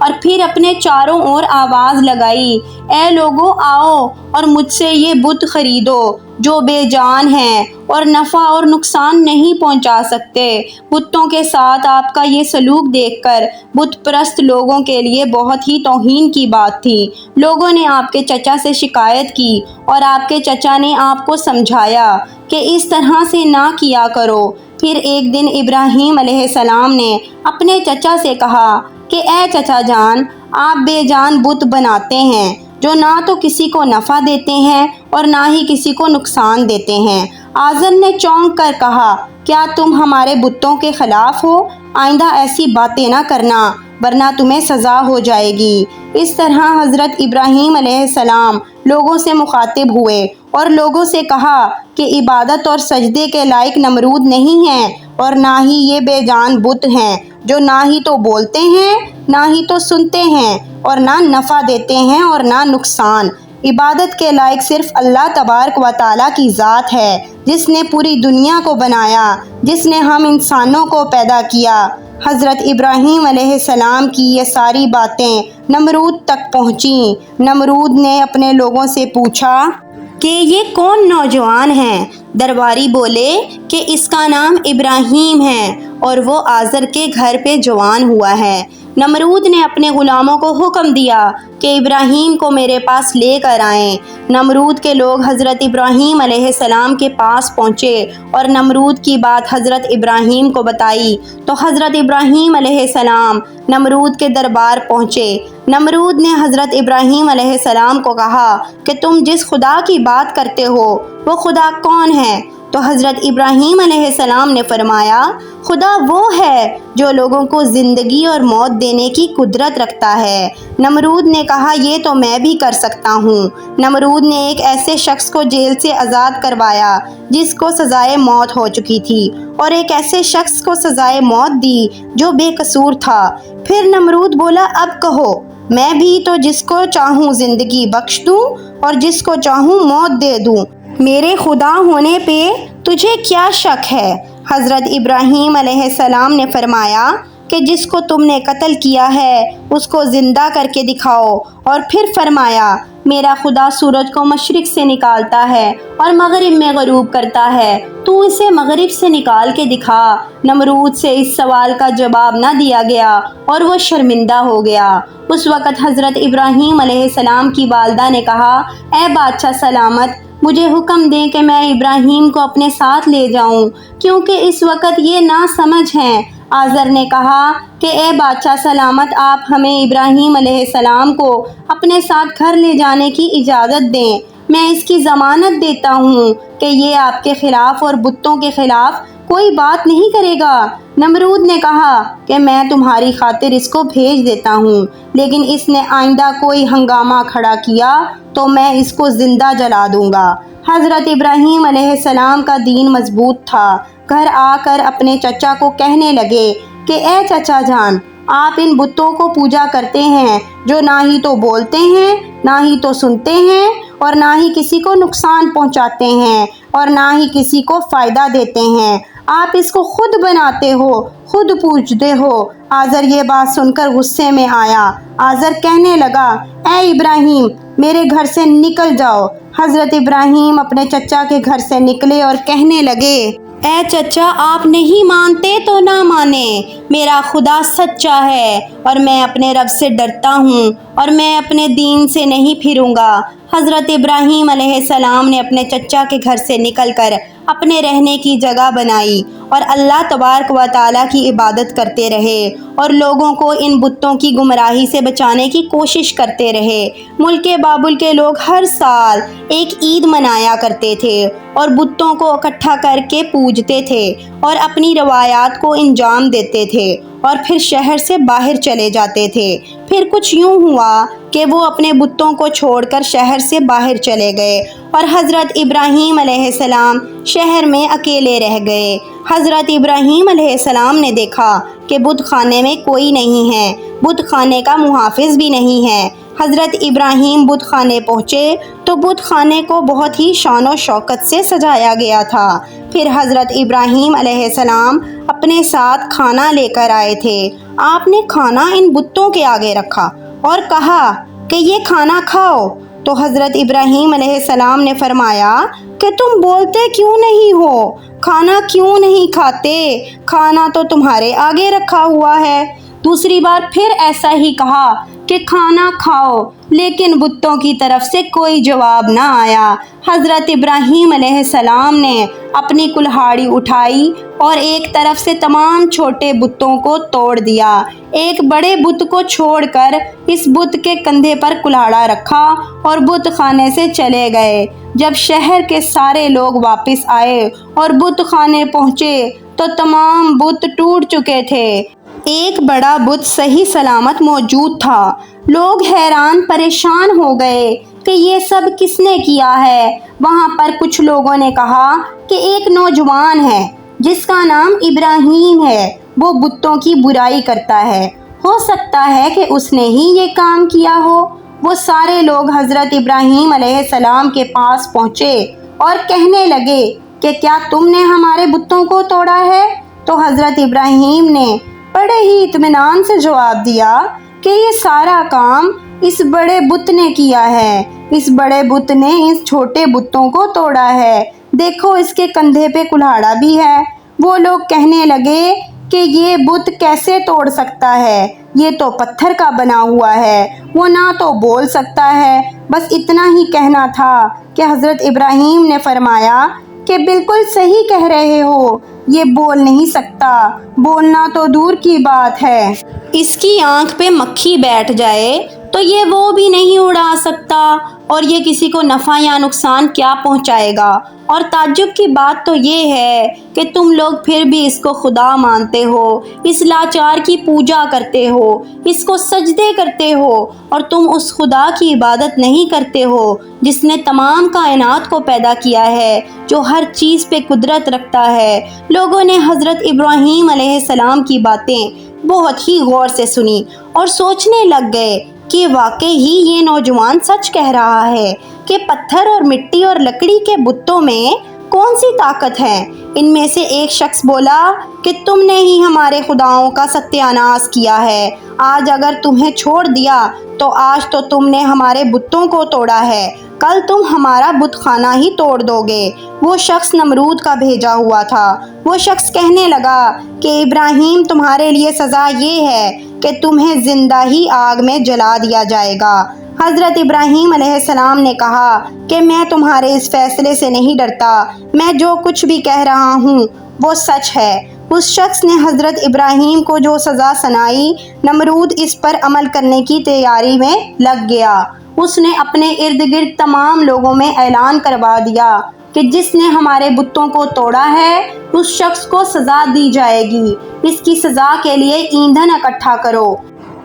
اور پھر اپنے چاروں اور آواز لگائی، اے لوگو آؤ اور مجھ سے یہ بت خریدو جو بے جان ہیں اور نفع اور نقصان نہیں پہنچا سکتے۔ بتوں کے ساتھ آپ کا یہ سلوک دیکھ کر بت پرست لوگوں کے لیے بہت ہی توہین کی بات تھی۔ لوگوں نے آپ کے چچا سے شکایت کی اور آپ کے چچا نے آپ کو سمجھایا کہ اس طرح سے نہ کیا کرو۔ پھر ایک دن ابراہیم علیہ السلام نے اپنے چچا سے کہا کہ اے چچا جان، آپ بے جان بت بناتے ہیں جو نہ تو کسی کو نفع دیتے ہیں اور نہ ہی کسی کو نقصان دیتے ہیں۔ آزر نے چونک کر کہا، کیا تم ہمارے بتوں کے خلاف ہو؟ آئندہ ایسی باتیں نہ کرنا ورنہ تمہیں سزا ہو جائے گی۔ اس طرح حضرت ابراہیم علیہ السلام لوگوں سے مخاطب ہوئے اور لوگوں سے کہا کہ عبادت اور سجدے کے لائق نمرود نہیں ہیں اور نہ ہی یہ بے جان بت ہیں جو نہ ہی تو بولتے ہیں، نہ ہی تو سنتے ہیں اور نہ نفع دیتے ہیں اور نہ نقصان۔ عبادت کے لائق صرف اللہ تبارک و تعالیٰ کی ذات ہے، جس نے پوری دنیا کو بنایا، جس نے ہم انسانوں کو پیدا کیا۔ حضرت ابراہیم علیہ السلام کی یہ ساری باتیں نمرود تک پہنچیں۔ نمرود نے اپنے لوگوں سے پوچھا کہ یہ کون نوجوان ہیں؟ درباری بولے کہ اس کا نام ابراہیم ہے اور وہ آزر کے گھر پہ جوان ہوا ہے۔ نمرود نے اپنے غلاموں کو حکم دیا کہ ابراہیم کو میرے پاس لے کر آئیں۔ نمرود کے لوگ حضرت ابراہیم علیہ السلام کے پاس پہنچے اور نمرود کی بات حضرت ابراہیم کو بتائی تو حضرت ابراہیم علیہ السلام نمرود کے دربار پہنچے۔ نمرود نے حضرت ابراہیم علیہ السلام کو کہا کہ تم جس خدا کی بات کرتے ہو وہ خدا کون ہے؟ تو حضرت ابراہیم علیہ السلام نے فرمایا، خدا وہ ہے جو لوگوں کو زندگی اور موت دینے کی قدرت رکھتا ہے۔ نمرود نے کہا، یہ تو میں بھی کر سکتا ہوں۔ نمرود نے ایک ایسے شخص کو جیل سے آزاد کروایا جس کو سزائے موت ہو چکی تھی اور ایک ایسے شخص کو سزائے موت دی جو بے قصور تھا۔ پھر نمرود بولا، اب کہو، میں بھی تو جس کو چاہوں زندگی بخش دوں اور جس کو چاہوں موت دے دوں۔ میرے خدا ہونے پہ تجھے کیا شک ہے؟ حضرت ابراہیم علیہ السلام نے فرمایا کہ جس کو تم نے قتل کیا ہے اس کو زندہ کر کے دکھاؤ۔ اور پھر فرمایا، میرا خدا سورج کو مشرق سے نکالتا ہے اور مغرب میں غروب کرتا ہے، تو اسے مغرب سے نکال کے دکھا۔ نمرود سے اس سوال کا جواب نہ دیا گیا اور وہ شرمندہ ہو گیا۔ اس وقت حضرت ابراہیم علیہ السلام کی والدہ نے کہا، اے بادشاہ سلامت، مجھے حکم دیں کہ میں ابراہیم کو اپنے ساتھ لے جاؤں کیونکہ اس وقت یہ ناسمجھ ہیں۔ آزر نے کہا کہ اے بادشاہ سلامت، آپ ہمیں ابراہیم علیہ السلام کو اپنے ساتھ گھر لے جانے کی اجازت دیں۔ میں اس کی ضمانت دیتا ہوں کہ یہ آپ کے خلاف اور بتوں کے خلاف کوئی بات نہیں کرے گا۔ نمرود نے کہا کہ میں تمہاری خاطر اس کو بھیج دیتا ہوں، لیکن اس نے آئندہ کوئی ہنگامہ کھڑا کیا تو میں اس کو زندہ جلا دوں گا۔ حضرت ابراہیم علیہ السلام کا دین مضبوط تھا۔ گھر آ کر اپنے چچا کو کہنے لگے کہ اے چچا جان، آپ ان بتوں کو پوجا کرتے ہیں جو نہ ہی تو بولتے ہیں، نہ ہی تو سنتے ہیں اور نہ ہی کسی کو نقصان پہنچاتے ہیں اور نہ ہی کسی کو فائدہ دیتے ہیں۔ آپ اس کو خود بناتے ہو، خود پوجتے ہو۔ آزر یہ بات سن کر غصے میں آیا۔ آزر کہنے لگا، اے ابراہیم، میرے گھر سے نکل جاؤ۔ حضرت ابراہیم اپنے چچا کے گھر سے نکلے اور کہنے لگے، اے چچا، آپ نہیں مانتے تو نہ مانیں، میرا خدا سچا ہے اور میں اپنے رب سے ڈرتا ہوں اور میں اپنے دین سے نہیں پھروں گا۔ حضرت ابراہیم علیہ السلام نے اپنے چچا کے گھر سے نکل کر اپنے رہنے کی جگہ بنائی اور اللہ تبارک و تعالیٰ کی عبادت کرتے رہے اور لوگوں کو ان بتوں کی گمراہی سے بچانے کی کوشش کرتے رہے۔ ملک بابل کے لوگ ہر سال ایک عید منایا کرتے تھے اور بتوں کو اکٹھا کر کے پوجتے تھے اور اپنی روایات کو انجام دیتے تھے اور پھر شہر سے باہر چلے جاتے تھے۔ پھر کچھ یوں ہوا کہ وہ اپنے بتوں کو چھوڑ کر شہر سے باہر چلے گئے اور حضرت ابراہیم علیہ السلام شہر میں اکیلے رہ گئے۔ حضرت ابراہیم علیہ السلام نے دیکھا کہ بت خانے میں کوئی نہیں ہے، بت خانے کا محافظ بھی نہیں ہے۔ حضرت ابراہیم بت خانے پہنچے تو بت خانے کو بہت ہی شان و شوکت سے سجایا گیا تھا۔ پھر حضرت ابراہیم علیہ السلام اپنے ساتھ کھانا لے کر آئے تھے۔ آپ نے کھانا ان بتوں کے آگے رکھا اور کہا کہ یہ کھانا کھاؤ۔ تو حضرت ابراہیم علیہ السلام نے فرمایا کہ تم بولتے کیوں نہیں ہو؟ کھانا کیوں نہیں کھاتے؟ کھانا تو تمہارے آگے رکھا ہوا ہے۔ دوسری بار پھر ایسا ہی کہا کہ کھانا کھاؤ، لیکن بتوں کی طرف سے کوئی جواب نہ آیا۔ حضرت ابراہیم علیہ السلام نے اپنی کلہاڑی اٹھائی اور ایک طرف سے تمام چھوٹے بتوں کو توڑ دیا۔ ایک بڑے بت کو چھوڑ کر اس بت کے کندھے پر کلہاڑا رکھا اور بت خانے سے چلے گئے۔ جب شہر کے سارے لوگ واپس آئے اور بت خانے پہنچے تو تمام بت ٹوٹ چکے تھے۔ ایک بڑا بت صحیح سلامت موجود تھا۔ لوگ حیران پریشان ہو گئے کہ یہ سب کس نے کیا ہے۔ وہاں پر کچھ لوگوں نے کہا کہ ایک نوجوان ہے جس کا نام ابراہیم ہے، وہ بتوں کی برائی کرتا ہے، ہو سکتا ہے کہ اس نے ہی یہ کام کیا ہو۔ وہ سارے لوگ حضرت ابراہیم علیہ السلام کے پاس پہنچے اور کہنے لگے کہ کیا تم نے ہمارے بتوں کو توڑا ہے؟ تو حضرت ابراہیم نے بڑے ہی اطمینان سے جواب دیا کہ یہ سارا کام اس بڑے بت نے کیا ہے۔ اس بڑے بت نے اس چھوٹے بتوں کو توڑا ہے۔ دیکھو اس کے کندھے پہ کلہاڑا بھی ہے۔ وہ لوگ کہنے لگے کہ یہ بت کیسے توڑ سکتا ہے؟ یہ تو پتھر کا بنا ہوا ہے، وہ نہ تو بول سکتا ہے۔ بس اتنا ہی کہنا تھا کہ حضرت ابراہیم نے فرمایا کہ بالکل صحیح کہہ رہے ہو، یہ بول نہیں سکتا، بولنا تو دور کی بات ہے۔ اس کی آنکھ پہ مکھی بیٹھ جائے تو یہ وہ بھی نہیں اڑا سکتا، اور یہ کسی کو نفع یا نقصان کیا پہنچائے گا۔ اور تعجب کی بات تو یہ ہے کہ تم لوگ پھر بھی اس کو خدا مانتے ہو، اس لاچار کی پوجا کرتے ہو، اس کو سجدے کرتے ہو، اور تم اس خدا کی عبادت نہیں کرتے ہو جس نے تمام کائنات کو پیدا کیا ہے، جو ہر چیز پہ قدرت رکھتا ہے۔ لوگوں نے حضرت ابراہیم علیہ السلام کی باتیں بہت ہی غور سے سنی اور سوچنے لگ گئے کہ واقعی ہی یہ نوجوان سچ کہہ رہا ہے کہ پتھر اور مٹی اور لکڑی کے بتوں میں کون سی طاقت ہے۔ ان میں سے ایک شخص بولا کہ تم نے ہی ہمارے خداؤں کا ستیہ ناش کیا ہے۔ آج اگر تمہیں چھوڑ دیا تو آج تو تم نے ہمارے بتوں کو توڑا ہے، کل تم ہمارا بت خانہ ہی توڑ دو گے۔ وہ شخص نمرود کا بھیجا ہوا تھا۔ وہ شخص کہنے لگا کہ ابراہیم تمہارے لیے سزا یہ ہے کہ تمہیں زندہ ہی آگ میں جلا دیا جائے گا۔ حضرت ابراہیم علیہ السلام نے کہا کہ میں تمہارے اس فیصلے سے نہیں ڈرتا، میں جو کچھ بھی کہہ رہا ہوں وہ سچ ہے۔ اس شخص نے حضرت ابراہیم کو جو سزا سنائی، نمرود اس پر عمل کرنے کی تیاری میں لگ گیا۔ اس نے اپنے ارد گرد تمام لوگوں میں اعلان کروا دیا کہ جس نے ہمارے بتوں کو توڑا ہے اس شخص کو سزا دی جائے گی، اس کی سزا کے لیے ایندھن اکٹھا کرو۔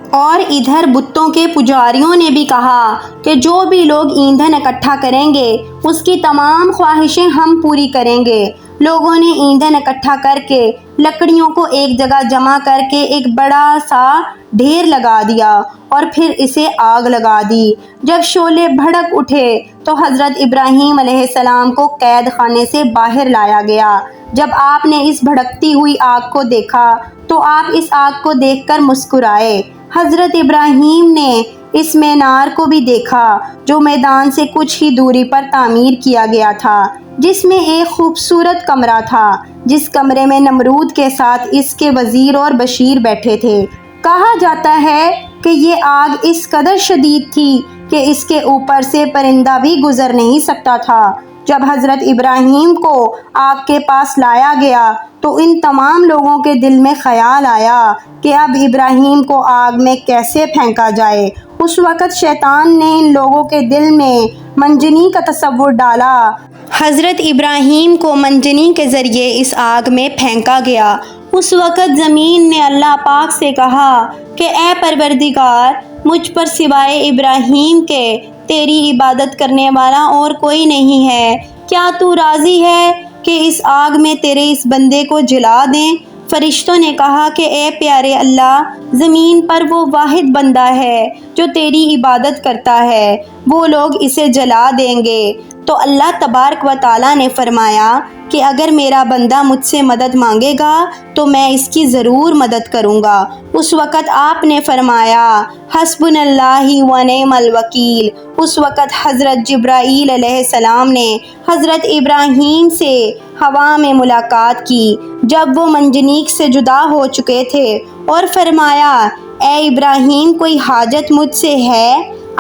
اور ادھر بتوں کے پجاریوں نے بھی کہا کہ جو بھی لوگ ایندھن اکٹھا کریں گے اس کی تمام خواہشیں ہم پوری کریں گے۔ لوگوں نے ایندھن اکٹھا کر کے لکڑیوں کو ایک جگہ جمع کر کے ایک بڑا سا ڈھیر لگا دیا اور پھر اسے آگ لگا دی۔ جب شعلے بھڑک اٹھے تو حضرت ابراہیم علیہ السلام کو قید خانے سے باہر لایا گیا۔ جب آپ نے اس بھڑکتی ہوئی آگ کو دیکھا تو آپ اس آگ کو دیکھ کر مسکرائے۔ حضرت ابراہیم نے اس مینار کو بھی دیکھا جو میدان سے کچھ ہی دوری پر تعمیر کیا گیا تھا، جس میں ایک خوبصورت کمرہ تھا، جس کمرے میں نمرود کے ساتھ اس کے وزیر اور بشیر بیٹھے تھے۔ کہا جاتا ہے کہ یہ آگ اس قدر شدید تھی کہ اس کے اوپر سے پرندہ بھی گزر نہیں سکتا تھا۔ جب حضرت ابراہیم کو آگ کے پاس لایا گیا تو ان تمام لوگوں کے دل میں خیال آیا کہ اب ابراہیم کو آگ میں کیسے پھینکا جائے۔ اس وقت شیطان نے ان لوگوں کے دل میں منجنی کا تصور ڈالا۔ حضرت ابراہیم کو منجنی کے ذریعے اس آگ میں پھینکا گیا۔ اس وقت زمین نے اللہ پاک سے کہا کہ اے پروردگار، مجھ پر سوائے ابراہیم کے تیری عبادت کرنے والا اور کوئی نہیں ہے، کیا تو راضی ہے کہ اس آگ میں تیرے اس بندے کو جلا دیں؟ فرشتوں نے کہا کہ اے پیارے اللہ، زمین پر وہ واحد بندہ ہے جو تیری عبادت کرتا ہے، وہ لوگ اسے جلا دیں گے۔ تو اللہ تبارک و تعالیٰ نے فرمایا کہ اگر میرا بندہ مجھ سے مدد مانگے گا تو میں اس کی ضرور مدد کروں گا۔ اس وقت آپ نے فرمایا حسبنا اللہ و نعم الوکیل۔ اس وقت حضرت جبرائیل علیہ السلام نے حضرت ابراہیم سے ہوا میں ملاقات کی جب وہ منجنیق سے جدا ہو چکے تھے، اور فرمایا اے ابراہیم، کوئی حاجت مجھ سے ہے؟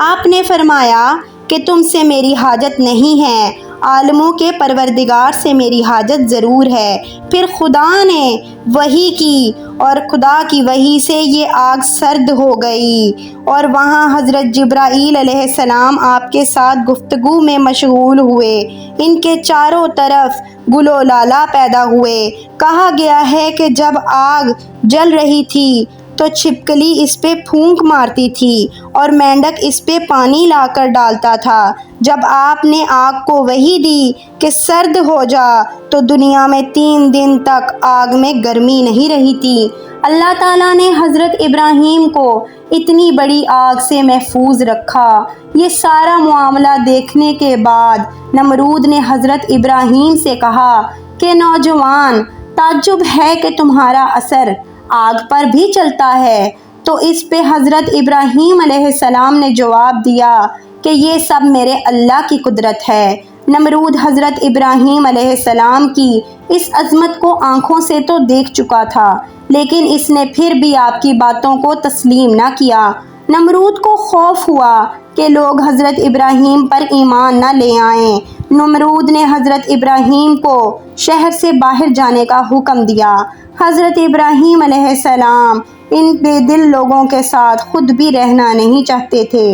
آپ نے فرمایا کہ تم سے میری حاجت نہیں ہے، عالموں کے پروردگار سے میری حاجت ضرور ہے۔ پھر خدا نے وحی کی اور خدا کی وحی سے یہ آگ سرد ہو گئی، اور وہاں حضرت جبرائیل علیہ السلام آپ کے ساتھ گفتگو میں مشغول ہوئے۔ ان کے چاروں طرف گل و لالا پیدا ہوئے۔ کہا گیا ہے کہ جب آگ جل رہی تھی تو چھپکلی اس پہ پھونک مارتی تھی اور مینڈک اس پہ پانی لا کر ڈالتا تھا۔ جب آپ نے آگ کو وحی دی کہ سرد ہو جا تو دنیا میں 3 دن تک آگ میں گرمی نہیں رہی تھی۔ اللہ تعالیٰ نے حضرت ابراہیم کو اتنی بڑی آگ سے محفوظ رکھا۔ یہ سارا معاملہ دیکھنے کے بعد نمرود نے حضرت ابراہیم سے کہا کہ نوجوان، تعجب ہے کہ تمہارا اثر آگ پر بھی چلتا ہے۔ تو اس پہ حضرت ابراہیم علیہ السلام نے جواب دیا کہ یہ سب میرے اللہ کی قدرت ہے۔ نمرود حضرت ابراہیم علیہ السلام کی اس عظمت کو آنکھوں سے تو دیکھ چکا تھا، لیکن اس نے پھر بھی آپ کی باتوں کو تسلیم نہ کیا۔ نمرود کو خوف ہوا کہ لوگ حضرت ابراہیم پر ایمان نہ لے آئیں۔ نمرود نے حضرت ابراہیم کو شہر سے باہر جانے کا حکم دیا۔ حضرت ابراہیم علیہ السلام ان بے دل لوگوں کے ساتھ خود بھی رہنا نہیں چاہتے تھے۔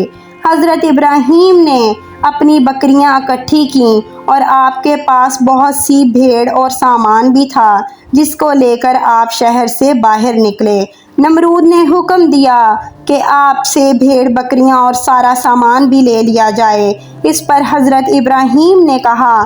حضرت ابراہیم نے اپنی بکریاں اکٹھی کیں اور آپ کے پاس بہت سی بھیڑ اور سامان بھی تھا جس کو لے کر آپ شہر سے باہر نکلے۔ نمرود نے حکم دیا کہ آپ سے بھیڑ بکریاں اور سارا سامان بھی لے لیا جائے۔ اس پر حضرت ابراہیم نے کہا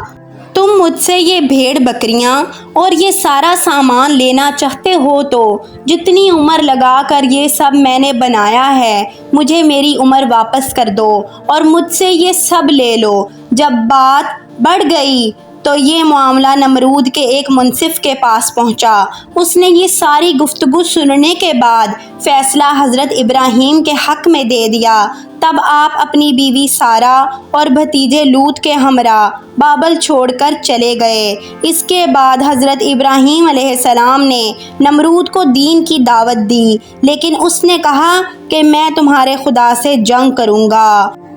تم مجھ سے یہ بھیڑ بکریاں اور یہ سارا سامان لینا چاہتے ہو تو جتنی عمر لگا کر یہ سب میں نے بنایا ہے مجھے میری عمر واپس کر دو اور مجھ سے یہ سب لے لو۔ جب بات بڑھ گئی تو یہ معاملہ نمرود کے ایک منصف کے پاس پہنچا۔ اس نے یہ ساری گفتگو سننے کے بعد فیصلہ حضرت ابراہیم کے حق میں دے دیا۔ تب آپ اپنی بیوی سارہ اور بھتیجے لوط کے ہمراہ بابل چھوڑ کر چلے گئے۔ اس کے بعد حضرت ابراہیم علیہ السلام نے نمرود کو دین کی دعوت دی، لیکن اس نے کہا کہ میں تمہارے خدا سے جنگ کروں گا۔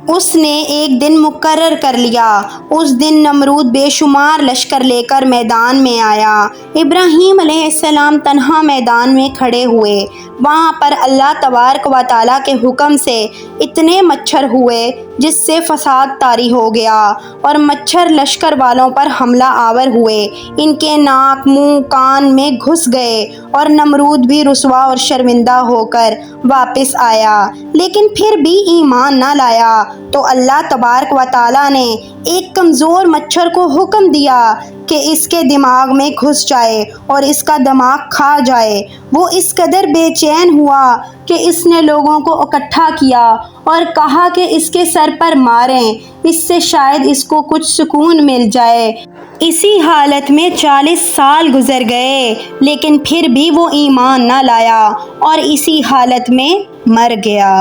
اس نے ایک دن مقرر کر لیا۔ اس دن نمرود بے شمار لشکر لے کر میدان میں آیا۔ ابراہیم علیہ السلام تنہا میدان میں کھڑے ہوئے۔ وہاں پر اللہ تبارک و تعالیٰ کے حکم سے اتنے مچھر ہوئے جس سے فساد طاری ہو گیا، اور مچھر لشکر والوں پر حملہ آور ہوئے۔ ان کے ناک، منہ، کان میں گھس گئے اور نمرود بھی رسوا اور شرمندہ ہو کر واپس آیا، لیکن پھر بھی ایمان نہ لایا۔ تو اللہ تبارک و تعالیٰ نے ایک کمزور مچھر کو حکم دیا کہ اس کے دماغ میں گھس جائے اور اس کا دماغ کھا جائے۔ وہ اس قدر بے چین ہوا کہ اس نے لوگوں کو اکٹھا کیا اور کہا کہ اس کے سر پر ماریں، اس سے شاید اس کو کچھ سکون مل جائے۔ اسی حالت میں 40 سال گزر گئے، لیکن پھر بھی وہ ایمان نہ لایا اور اسی حالت میں مر گیا۔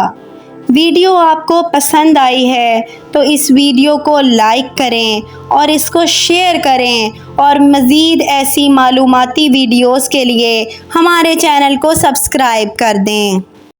ویڈیو آپ کو پسند آئی ہے تو اس ویڈیو کو لائک کریں اور اس کو شیئر کریں، اور مزید ایسی معلوماتی ویڈیوز کے لیے ہمارے چینل کو سبسکرائب کر دیں۔